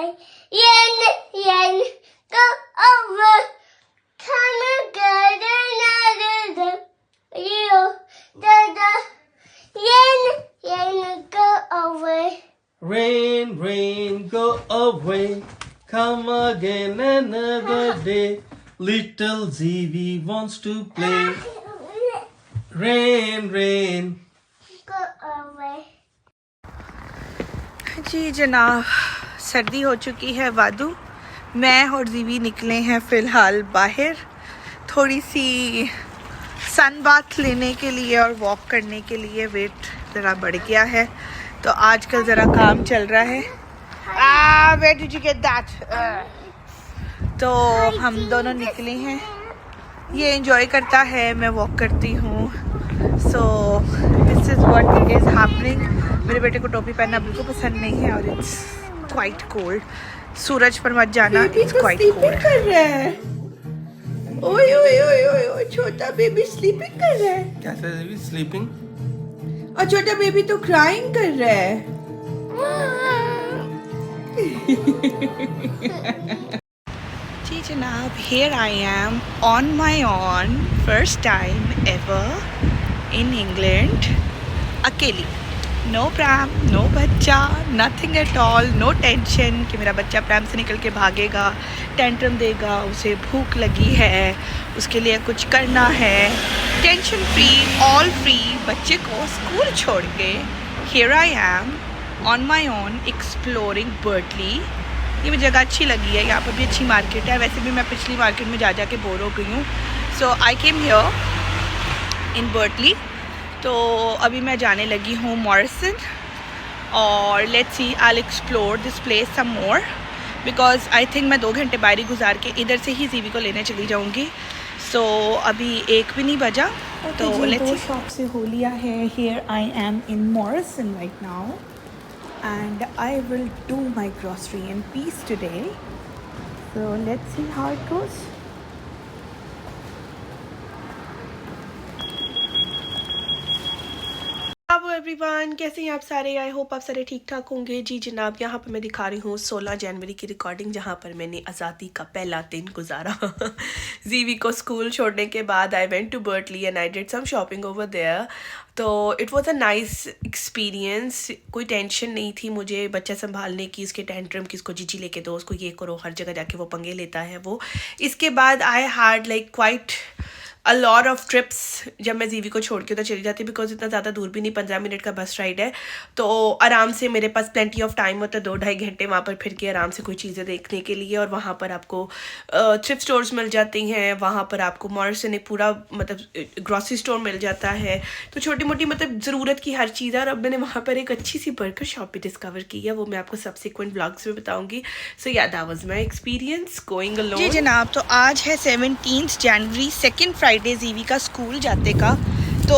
Yen, yen, go over. Come again another. You, da, da. Yen, yen, go away. Rain, rain, go away. Come again another day. Little Zevie wants to play. Rain, rain. Go away. जी जनाब, सर्दी हो चुकी है वादू। मैं और जीवी निकले हैं फ़िलहाल बाहर थोड़ी सी सन बाथ लेने के लिए और वॉक करने के लिए। वेट ज़रा बढ़ गया है तो आजकल ज़रा काम चल रहा है। Where did you get that? तो हम दोनों निकले हैं। ये एंजॉय करता है, मैं वॉक करती हूँ। So this is what is happening. मेरे बेटे को टोपी पहनना बिल्कुल पसंद नहीं है और इट्स क्वाइट कोल्ड। सूरज पर मत जाना, इट्स क्वाइट कोल्ड। कर रहा है। ओए ओए ओए ओए ओए, छोटा बेबी स्लीपिंग कर रहा है। कैसे Zevie sleeping? और छोटा बेबी तो क्राइंग कर रहा है। जी जनाब, here I am on my own, first time ever in England, अकेली। नो प्रैम, नो बच्चा, nothing at all, no tension कि मेरा बच्चा प्रैम से निकल के भागेगा, टेंट्रम देगा, उसे भूख लगी है, उसके लिए कुछ करना है। टेंशन फ्री, ऑल फ्री, बच्चे को स्कूल छोड़ के here I am on my own exploring Birtley। ये मुझे जगह अच्छी लगी है, यहाँ पर भी अच्छी मार्केट है। वैसे भी मैं पिछली मार्केट में जा जा के बोर हो गई हूँ। So I came here in Burtley. तो अभी मैं जाने लगी हूँ मॉरिसन और let's see I explore this place some more because I think मैं 2 घंटे बाहरी गुजार के इधर से ही जीवी को लेने चली जाऊँगी। सो अभी 1 भी नहीं बजा तो लेट्स सी। शॉप से हो लिया है। Here I am in Morrison right now and I will do my grocery in peace today. So let's see how it goes. Hello everyone, कैसे हैं आप सारे? आई होप आप सारे ठीक ठाक होंगे। जी जनाब, यहाँ पर मैं दिखा रही हूँ 16 जनवरी की रिकॉर्डिंग जहाँ पर मैंने आज़ादी का पहला दिन गुजारा। जीवी को स्कूल छोड़ने के बाद I went to Bartley and I did some shopping over there. तो it was a nice experience. कोई टेंशन नहीं थी मुझे बच्चा संभालने की, इसके टेंट्रम की, इसको जीजी लेके दो, उसको ये करो, हर जगह जाके वो पंगे लेता है वो। इसके बाद I had like quite a lot of trips जब मैं जीवी को छोड़ के उधर चली जाती, बिकॉज इतना ज़्यादा दूर भी नहीं, 15 मिनट का बस राइड है। तो आराम से मेरे पास प्लेंटी ऑफ टाइम होता है, 2-2.5 घंटे वहाँ पर फिर के आराम से कोई चीज़ें देखने के लिए। और वहाँ पर आपको थ्रिफ्ट स्टोर्स मिल जाती हैं, वहाँ पर आपको मॉरिसन एक पूरा मतलब ग्रॉसरी स्टोर मिल जाता है। तो छोटी मोटी मतलब ज़रूरत की हर चीज़ है। और अब मैंने वहाँ पर एक अच्छी सी बर्गर शॉप भी डिस्कवर की है, वो मैं आपको सब्सिक्वेंट व्लॉग्स में बताऊँगी। So yeah that was my experience going alone. जी जनाब, तो आज है 17 जनवरी, सेकेंड फ्राइडे जीवी का स्कूल जाते का। तो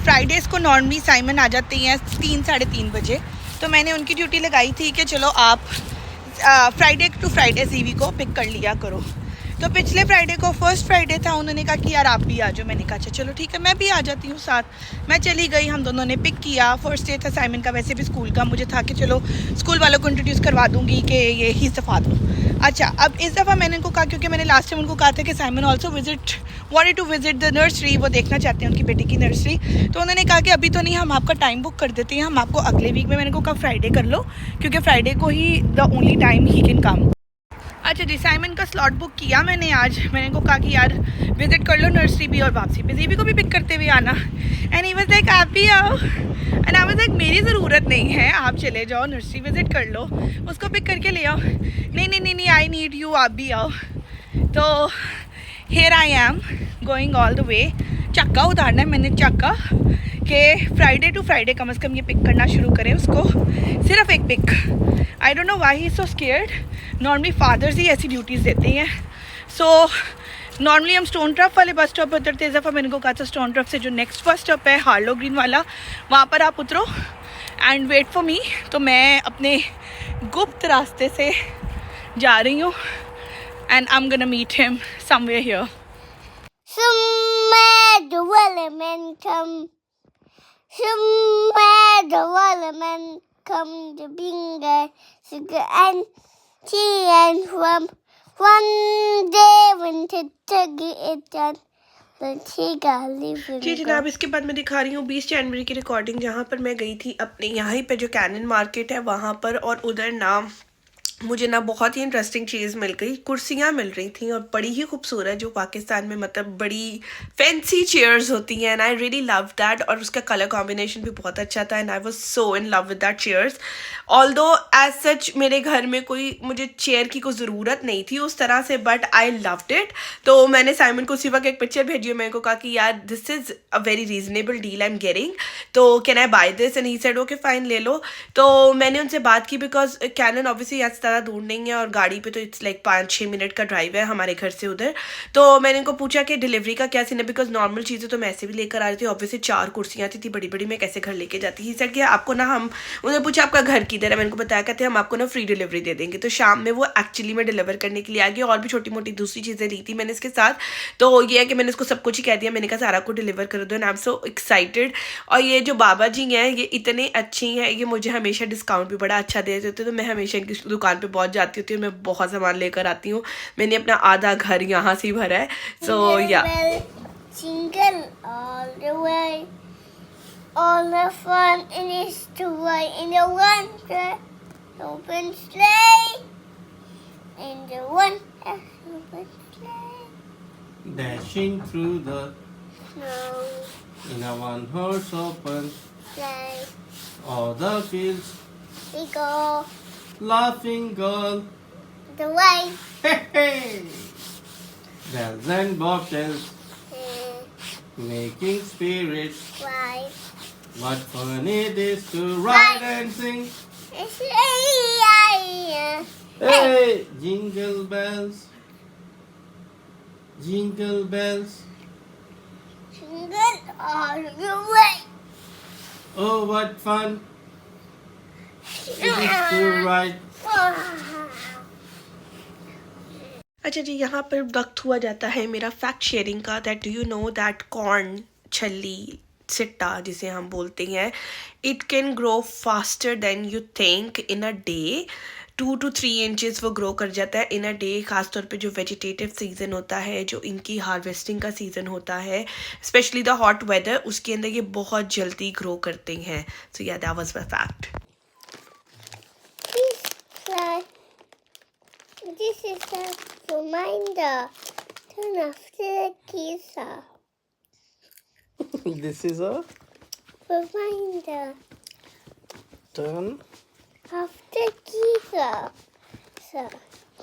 फ्राइडेज़ को नॉर्मली साइमन आ जाते हैं 3-3:30 बजे। तो मैंने उनकी ड्यूटी लगाई थी कि चलो आप फ्राइडे टू फ्राइडे जीवी को पिक कर लिया करो। तो पिछले फ्राइडे को फर्स्ट फ्राइडे था, उन्होंने कहा कि यार आप भी आ जाओ। मैंने कहा अच्छा चलो ठीक है, मैं भी आ जाती हूँ साथ। मैं चली गई, हम दोनों ने पिक किया। फर्स्ट डे था साइमन का, वैसे भी स्कूल का मुझे था कि चलो स्कूल वालों को इंट्रोड्यूस करवा दूँगी कि ये ही सफ़ा दो। अच्छा, अब इस दफ़ा मैंने उनको कहा, क्योंकि मैंने लास्ट टाइम उनको कहा था कि Simon also wanted to visit the nursery, वो देखना चाहते हैं उनकी बेटी की नर्सरी। तो उन्होंने कहा कि अभी तो नहीं, हम आपका टाइम बुक कर देते हैं, हम आपको अगले वीक में। मैंने को कहा फ्राइडे कर लो, क्योंकि फ्राइडे को ही the only time he can come. अच्छा जी, साइमन का स्लॉट बुक किया मैंने आज। मैंने को कहा कि यार विजिट कर लो नर्सरी भी और वापसी पे जीवी को भी पिक करते हुए आना। एंड ही वाज लाइक आप भी आओ। एंड आई वाज लाइक मेरी ज़रूरत नहीं है, आप चले जाओ नर्सरी विजिट कर लो, उसको पिक करके ले आओ। नहीं नहीं नहीं नहीं, आई नीड यू, आप भी आओ। तो here I am going all the way. चक्का उतारना है मैंने, चक्का कि फ्राइडे टू फ्राइडे कम से कम ये पिक करना शुरू करें उसको, सिर्फ एक pick. I don't know why he is so scared. Normally fathers ही ऐसी ड्यूटीज़ देते हैं। सो नॉर्मली हम स्टोन ट्रफ वाले बस स्टॉप पर उतरते। इस दफ़ा मैंने को कहा था स्टोन ट्रफ से जो नेक्स्ट बस स्टॉप है हार्लो ग्रीन वाला, वहाँ पर आप उतरो एंड वेट फॉर मी। तो मैं अपने गुप्त रास्ते से जा रही हूँ and I am gonna meet him somewhere here. Somewhere the wellerman come. Somewhere the wellerman come to bingo sugar and and from one day when to get it done, but she got leave and जी go. जनाब, इसके बाद मैं दिखा रही हूँ 20 जनवरी की recording, जहाँ पर मैं गई थी अपने यहाँ पे जो कैनन मार्केट है वहाँ पर, और उधर ना मुझे ना बहुत ही इंटरेस्टिंग चीज़ मिल गई। कुर्सियाँ मिल रही थी और बड़ी ही खूबसूरत, जो पाकिस्तान में मतलब बड़ी फैंसी चेयर्स होती हैं, and I really love that. और उसका कलर कॉम्बिनेशन भी बहुत अच्छा था, and I was so in love with that chairs. Although as such मेरे घर में कोई मुझे चेयर की कोई ज़रूरत नहीं थी उस तरह से, बट आई लव्ड इट। तो मैंने साइमन को उसी वक्त एक पिक्चर भेजी, मेरे को कहा कि यार this is a very reasonable deal I am getting, तो can I buy this, and he said okay fine ले लो। तो मैंने उनसे बात की, बिकॉज कैनन ऑब्वियसली आज ज़्यादा दूर नहीं है, और गाड़ी पे तो इट्स लाइक 5-6 मिनट का ड्राइव है हमारे घर से उधर। तो मैंने इनको पूछा कि डिलीवरी का क्या सीन है, बिकॉज नॉर्मल चीज़ें तो मैं ऐसे भी लेकर आ रही थी। ऑब्वियसली 4 कुर्सियाँ थी बड़ी बड़ी, मैं कैसे घर लेके जाती। ही सेड कि आपको ना, हम उन्होंने पूछा आपका घर किधर है, मैंने उनको बताया कहते हम आपको ना फ्री डिलीवरी दे देंगे। तो शाम में वो एक्चुअली में डिलीवर करने के लिए आ गई, और भी छोटी मोटी दूसरी चीज़ें ली थी मैंने इसके साथ। तो ये है कि मैंने इसको सब कुछ ही कह दिया, मैंने कहा सारा को डिलीवर कर दो, and I am so excited. और ये जो बाबा जी हैं ये इतने अच्छी हैं, ये मुझे हमेशा डिस्काउंट भी बड़ा अच्छा दे देते, तो मैं हमेशा इनकी दुकान पे बहुत जाती होती हूँ, मैं बहुत सामान लेकर आती हूँ। मैंने अपना आधा घर यहाँ से ही भरा है। सो या Jingle all the way, all the fun in is to ride in the wonder open sleigh, in the one open sleigh. Dashing through the Snow in a one-horse open, sleigh, all the fields, we go laughing all the way. hey hey. Bells and bobtails, making spirits. Right. What fun it is to ride and sing. Hey, jingle bells, jingle bells. Jingle all the way. Oh, what fun it is to ride. अच्छा जी, यहाँ पर वक्त हुआ जाता है मेरा fact sharing का। That do you know that corn, छल्ली, सिट्टा जिसे हम बोलते हैं, it can grow faster than you think in a day. 2 to 3 inches वो ग्रो कर जाता है इन अ डे। खासतौर पे जो वेजिटेटिव सीज़न होता है, जो इनकी हार्वेस्टिंग का सीज़न होता है, स्पेशली द हॉट वेदर, उसके अंदर ये बहुत जल्दी ग्रो करते हैं। सो yeah that was my fact. This is a reminder. Turn off the geezer. This is a Reminder turn. of the geezer. So,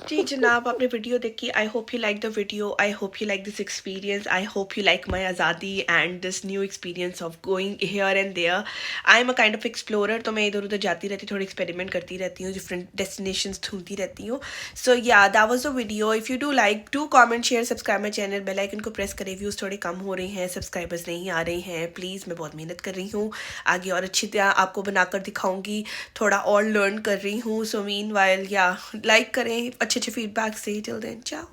जी जनाब, आपने वीडियो देखी। I hope you like the video, I hope you like this experience, I hope you like my आज़ादी and this new experience of going here and there. I am a kind of explorer, तो मैं इधर उधर जाती रहती हूँ, थोड़ी experiment करती रहती हूँ, डिफरेंट डेस्टिनेशंस ढूंढती रहती हूँ। So yeah that was the video. If you do like, do comment, share, subscribe my channel, bell icon को प्रेस करें। व्यूज़ थोड़े कम हो रहे हैं, सब्सक्राइबर्स नहीं आ रहे हैं, प्लीज़, मैं बहुत मेहनत कर रही हूँ, आगे और अच्छी तरह आपको बनाकर दिखाऊंगी, थोड़ा और लर्न कर रही हूँ। सो मीनवाइल या लाइक करें, अच्छे अच्छे फीडबैक से। टिल देन, चाओ।